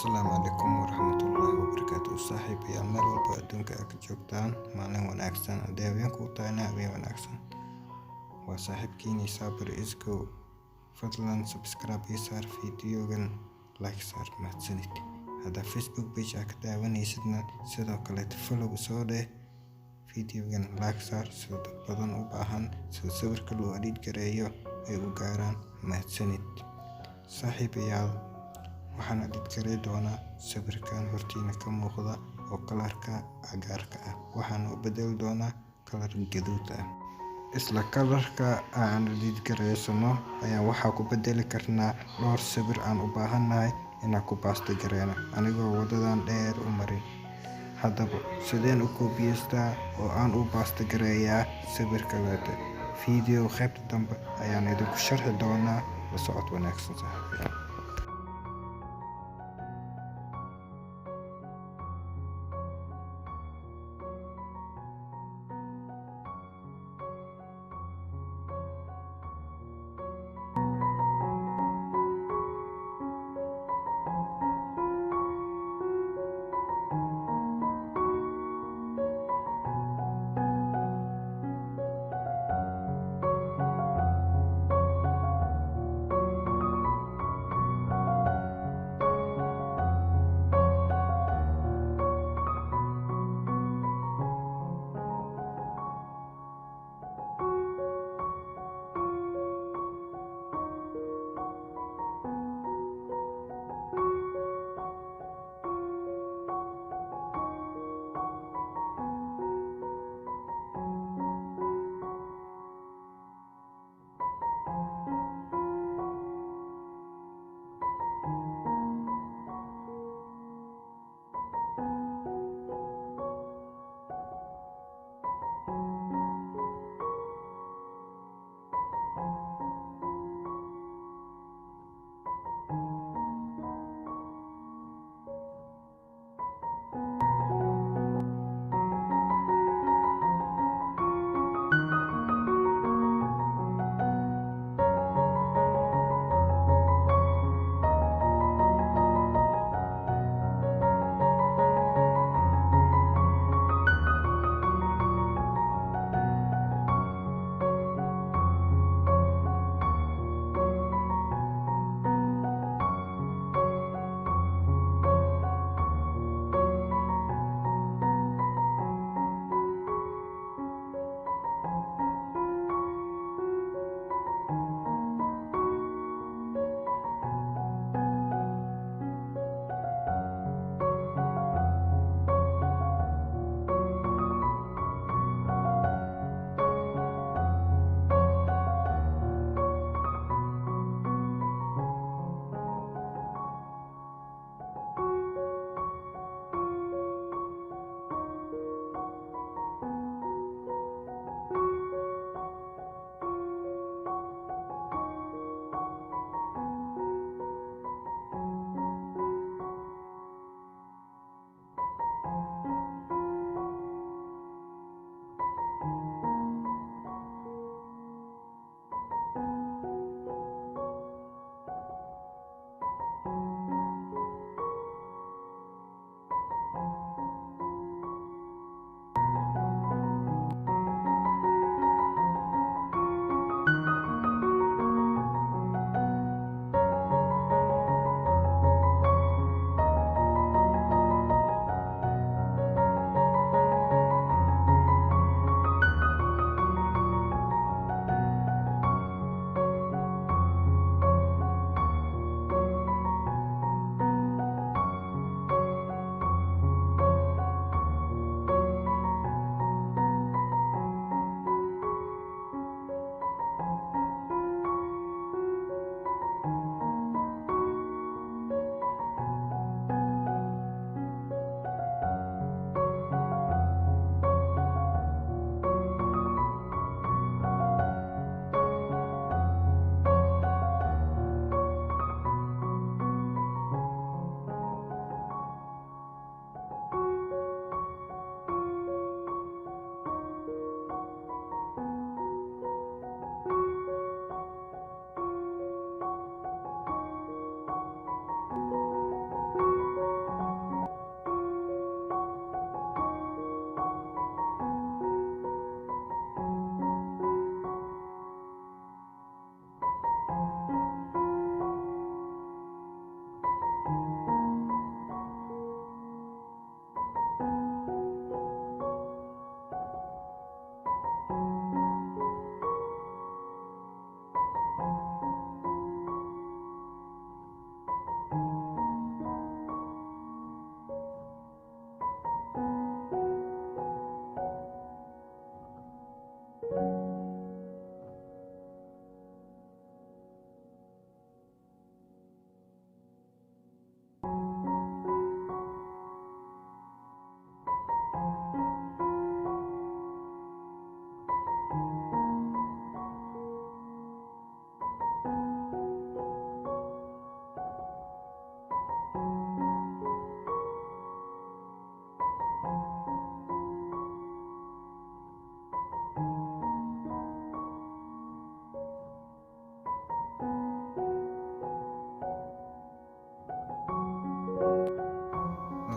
Asalaamu calaykum waraxmatullaahi wabarakaatuh. Saaxiibayaal meel walba adduunka aad ka joogtaan, maalin wanaagsan. Haddii habeenku u tahayna habeen wanaagsan. Waa saaxiibkiinii Saabir Isgo. Fadlan subscribe ii saar videogan, like saar, mahadsanid. Haddaa Facebook page aad ka daawanaysidna sidoo kale follow soo dheh. Videogan like saar sida dad badan u baahan sida sawirka loo adit gareyo ay u gaaraan. Mahadsanid. Saaxiibayaal, waxaan adit garey doonaa sawirkan hortiina ka muuqda oo kalarka cagaarka ah. Waxaan u bedeli doonaa kalar gaduud ah. Isla kalarka aan adit gareysano ayaa waxaa ku bedeli karnaa dhowr sawir aan u baahannahay inaan ku baasto gareyna anigoo wadadan dheer u marin. Haddaba sideen u koobiyestaa oo aan u baasto gareeyaa sawirka leeta video qaybta dambe ayaan idinku sharxi doonaa. La socod wanaagsan saaxiibayaal.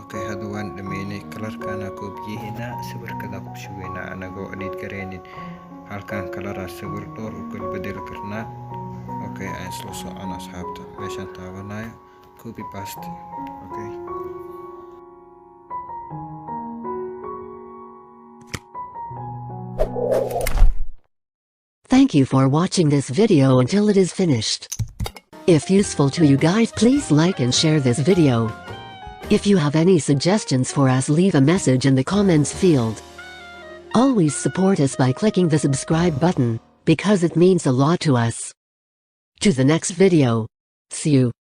Okay, hadda waan dhameynay kalarkana koobiyahina sawirkada ku shubaynaa anagoo edit gareynin. Halkan kalaraa sawir dhowr u kala bedeli karnaa. Okay, aan isla socon asxaabta. Meeshaan taabanayo copy paste. Okay. Thank you for watching this video until it is finished. If useful to you guys, please like and share this video. If you have any suggestions for us, leave a message in the comments field. Always support us by clicking the subscribe button, because it means a lot to us. To the next video. See you.